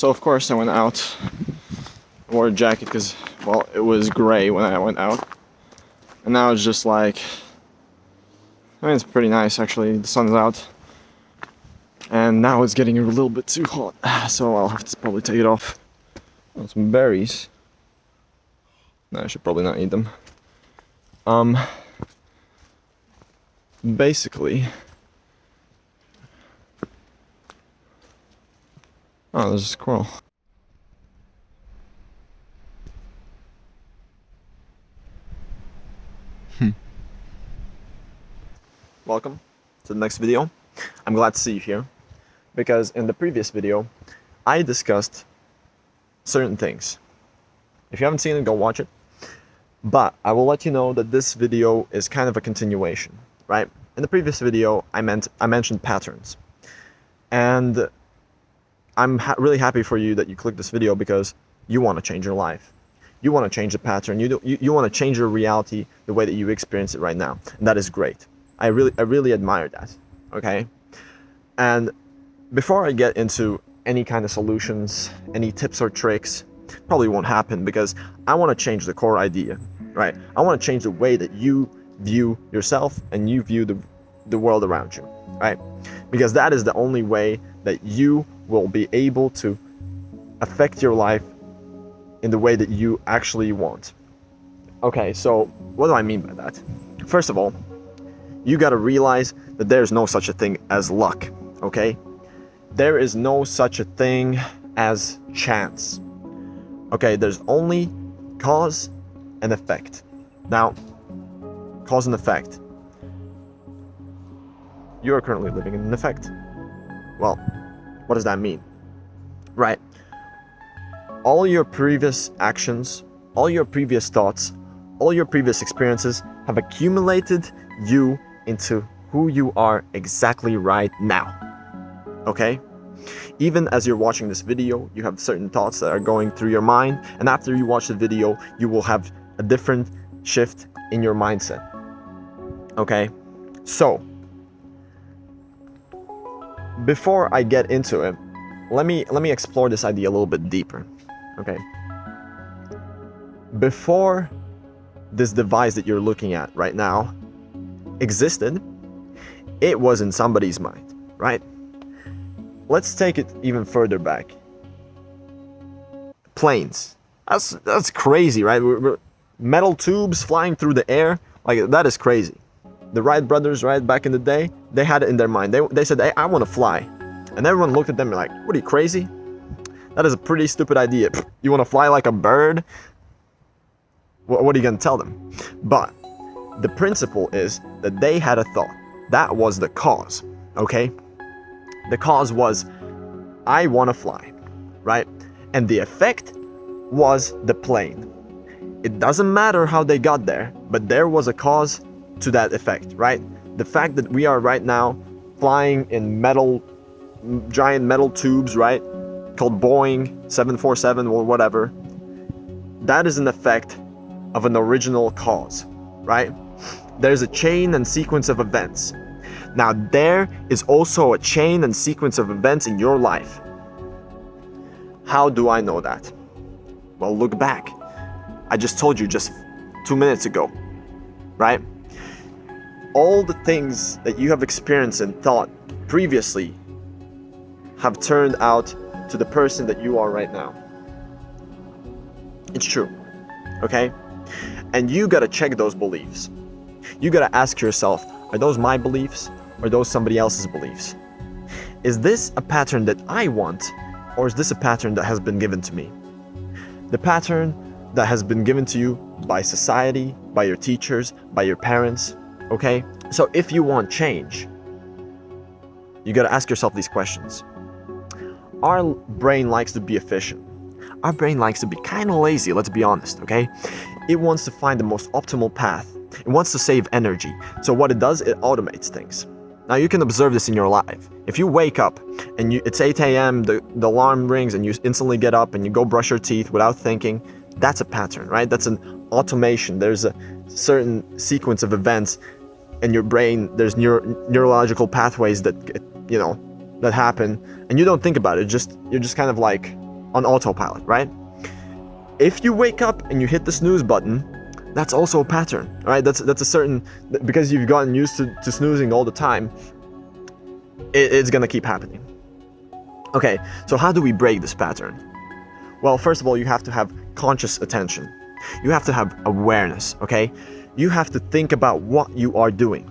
So of course I went out, wore a jacket because, well, it was gray when I went out. And now it's just like, I mean, it's pretty nice actually, the sun's out. And now it's getting a little bit too hot, so I'll have to probably take it off. Oh, some berries. No, I should probably not eat them. Basically... Oh, there's a squirrel. Welcome to the next video. I'm glad to see you here, because in the previous video, I discussed certain things. If you haven't seen it, go watch it. But I will let you know that this video is kind of a continuation, right? In the previous video, I mentioned patterns. And I'm really happy for you that you clicked this video because you want to change your life. You want to change the pattern. You want to change your reality the way that you experience it right now. And that is great. I really admire that, okay? And before I get into any kind of solutions, any tips or tricks, probably won't happen because I want to change the core idea, right? I want to change the way that you view yourself and you view the world around you, right? Because that is the only way that you will be able to affect your life in the way that you actually want. Okay, so what do I mean by that? First of all, you gotta realize that there's no such a thing as luck, okay? There is no such a thing as chance. Okay, there's only cause and effect. Now, cause and effect. You're currently living in an effect. Well, what does that mean? Right. All your previous actions, all your previous thoughts, all your previous experiences have accumulated you into who you are exactly right now. Okay? Even as you're watching this video, you have certain thoughts that are going through your mind, and after you watch the video, you will have a different shift in your mindset. Okay? So, before I get into it, let me explore this idea a little bit deeper. Okay? Before this device that you're looking at right now existed, it was in somebody's mind, right? Let's take it even further back. Planes. That's crazy, right? Metal tubes flying through the air, like that is crazy. The Wright brothers, right, back in the day, they had it in their mind. They said, hey, I want to fly. And everyone looked at them and like, what are you, crazy? That is a pretty stupid idea. You want to fly like a bird? What are you going to tell them? But the principle is that they had a thought. That was the cause, okay? The cause was, I want to fly, right? And the effect was the plane. It doesn't matter how they got there, but there was a cause to that effect, right? The fact that we are right now flying in giant metal tubes, right? Called Boeing 747 or whatever. That is an effect of an original cause, right? There's a chain and sequence of events. Now there is also a chain and sequence of events in your life. How do I know that? Well, look back. I just told you just 2 minutes ago, right? All the things that you have experienced and thought previously have turned out to the person that you are right now. It's true, okay? And you gotta check those beliefs. You gotta ask yourself, are those my beliefs or those somebody else's beliefs? Is this a pattern that I want, or is this a pattern that has been given to me? The pattern that has been given to you by society, by your teachers, by your parents, okay? So if you want change, you gotta ask yourself these questions. Our brain likes to be efficient. Our brain likes to be kind of lazy, let's be honest, okay? It wants to find the most optimal path. It wants to save energy. So what it does, it automates things. Now you can observe this in your life. If you wake up and it's 8 a.m., the alarm rings and you instantly get up and you go brush your teeth without thinking, that's a pattern, right? That's an automation. There's a certain sequence of events in your brain. There's neurological pathways that, that happen, and you don't think about it. You're just kind of like on autopilot, right? If you wake up and you hit the snooze button, that's also a pattern, right? That's a certain, because you've gotten used to snoozing all the time, it's gonna keep happening. Okay, so how do we break this pattern? Well, first of all, you have to have conscious attention. You have to have awareness, okay? You have to think about what you are doing.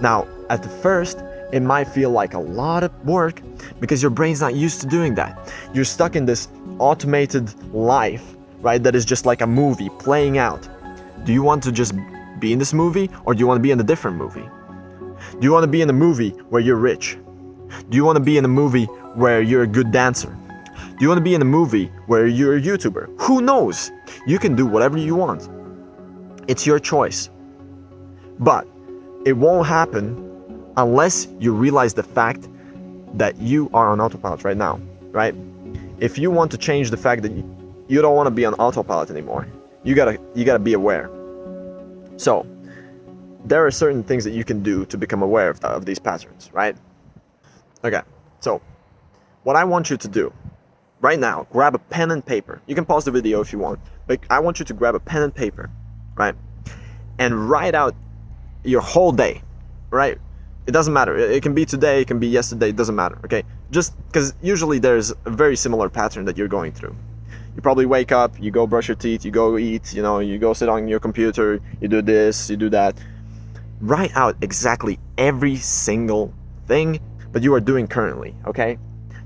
Now, at the first, it might feel like a lot of work because your brain's not used to doing that. You're stuck in this automated life, right? That is just like a movie playing out. Do you want to just be in this movie, or do you want to be in a different movie? Do you want to be in a movie where you're rich? Do you want to be in a movie where you're a good dancer? Do you want to be in a movie where you're a YouTuber? Who knows? You can do whatever you want. It's your choice. But it won't happen unless you realize the fact that you are on autopilot right now, right? If you want to change the fact that you don't want to be on autopilot anymore, you gotta be aware. So there are certain things that you can do to become aware of these patterns, right? Okay, so what I want you to do right now, grab a pen and paper. You can pause the video if you want, but I want you to grab a pen and paper, right? And write out your whole day, right? It doesn't matter. It can be today, it can be yesterday, it doesn't matter, okay? Just because usually there's a very similar pattern that you're going through. You probably wake up, you go brush your teeth, you go eat, you go sit on your computer, you do this, you do that. Write out exactly every single thing that you are doing currently, okay?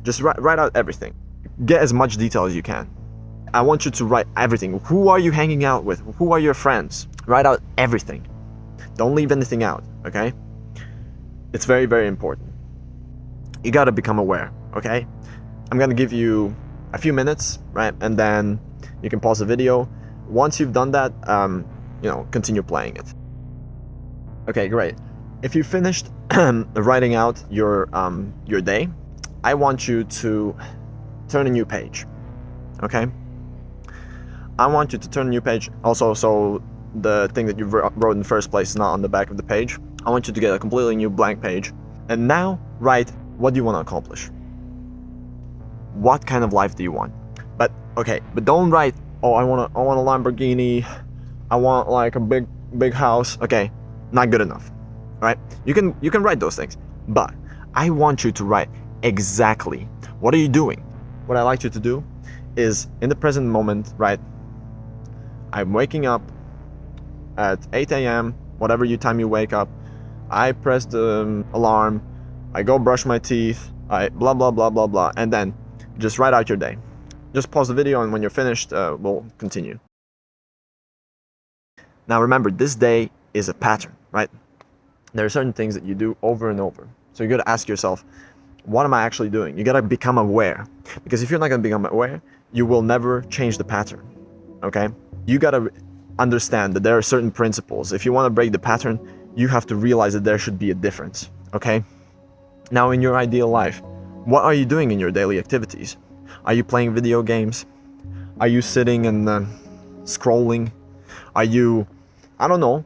Just write out everything. Get as much detail as you can. I want you to write everything. Who are you hanging out with? Who are your friends? Write out everything. Don't leave anything out, okay? It's very, very important. You gotta become aware, okay? I'm gonna give you a few minutes, right? And then you can pause the video. Once you've done that, continue playing it. Okay, great. If you finished writing out your day, I want you to turn a new page, okay? I want you to turn a new page also, so the thing that you wrote in the first place is not on the back of the page. I want you to get a completely new blank page. And now write, what do you want to accomplish? What kind of life do you want? But don't write, oh, I want a Lamborghini, I want like a big house. Okay, not good enough. All right? You can write those things, but I want you to write exactly what are you doing. What I like you to do is, in the present moment, right? I'm waking up at 8 a.m., whatever time you wake up. I press the alarm, I go brush my teeth, I blah blah blah blah blah, and then just write out your day. Just pause the video, and when you're finished, we'll continue. Now remember, this day is a pattern, right? There are certain things that you do over and over. So you gotta ask yourself, what am I actually doing? You gotta become aware. Because if you're not gonna become aware, you will never change the pattern, okay? You gotta understand that there are certain principles. If you wanna break the pattern, you have to realize that there should be a difference, okay? Now, in your ideal life, what are you doing in your daily activities? Are you playing video games? Are you sitting and scrolling? Are you, I don't know.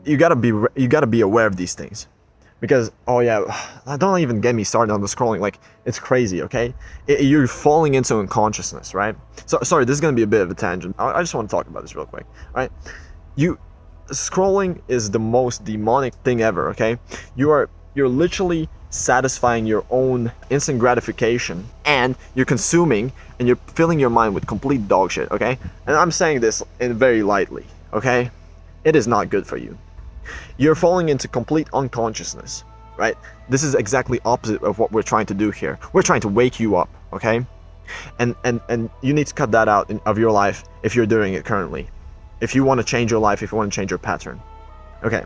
You gotta be aware of these things, because don't even get me started on the scrolling. Like, it's crazy, okay? You're falling into unconsciousness, right? So sorry, this is gonna be a bit of a tangent. I just want to talk about this real quick, all right? Scrolling is the most demonic thing ever, okay? You're literally satisfying your own instant gratification, and you're consuming and you're filling your mind with complete dog shit, okay? And I'm saying this very lightly, okay? It is not good for you. You're falling into complete unconsciousness, right? This is exactly opposite of what we're trying to do here. We're trying to wake you up, okay? And you need to cut that out of your life if you're doing it currently. If you want to change your life, if you want to change your pattern, okay?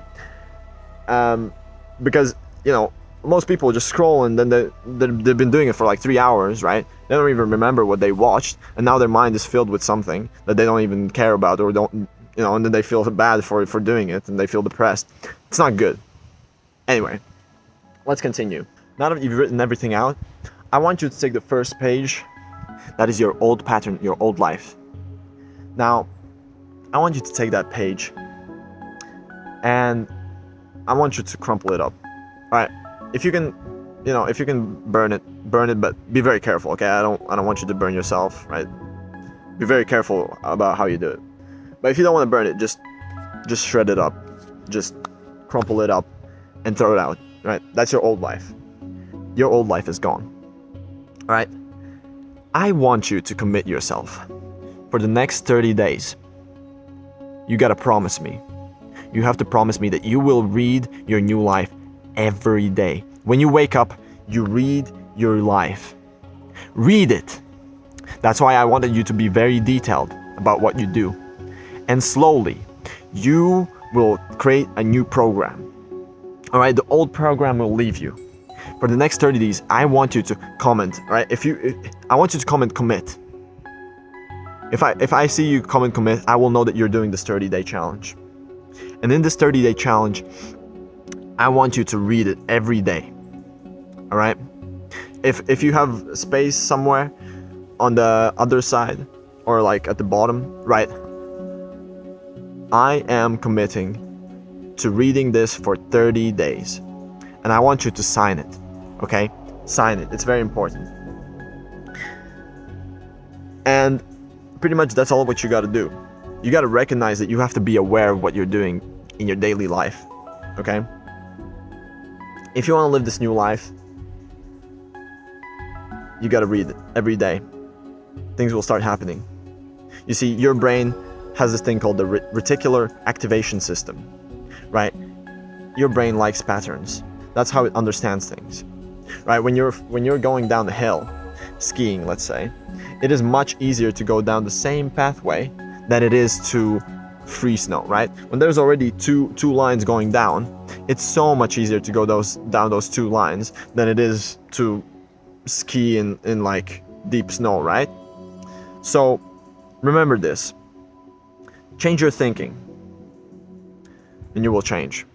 Because most people just scroll, and then they've been doing it for like 3 hours, right? They don't even remember what they watched, and now their mind is filled with something that they don't even care about, or don't, and then they feel bad for doing it, and they feel depressed. It's not good. Anyway, let's continue. Now that you've written everything out, I want you to take the first page. That is your old pattern, your old life. Now, I want you to take that page, and I want you to crumple it up. All right, if you can if you can burn it, but be very careful, okay? I don't want you to burn yourself, right? Be very careful about how you do it. But if you don't want to burn it, just shred it up, just crumple it up and throw it out, right? That's your old life. Your old life is gone. All right? I want you to commit yourself for the next 30 days. You got to promise me. You have to promise me that you will read your new life every day. When you wake up, you read your life. Read it. That's why I wanted you to be very detailed about what you do. And slowly, you will create a new program. All right, the old program will leave you. For the next 30 days, I want you to comment, right? I want you to comment commit. If I see you comment commit, I will know that you're doing this 30-day challenge. And in this 30-day challenge, I want you to read it every day. All right? If you have space somewhere on the other side or like at the bottom, right? I am committing to reading this for 30 days. And I want you to sign it. Okay? Sign it. It's very important. And pretty much that's all what you got to do. You got to recognize that you have to be aware of what you're doing in your daily life. Okay? If you want to live this new life, you got to read it every day. Things will start happening. You see, your brain has this thing called the reticular activation system, right? Your brain likes patterns. That's how it understands things, right? When you're going down the hill, skiing, let's say, it is much easier to go down the same pathway than it is to free snow, right? When there's already two lines going down, it's so much easier to go down those two lines than it is to ski in like deep snow, right? So remember this. Change your thinking and you will change.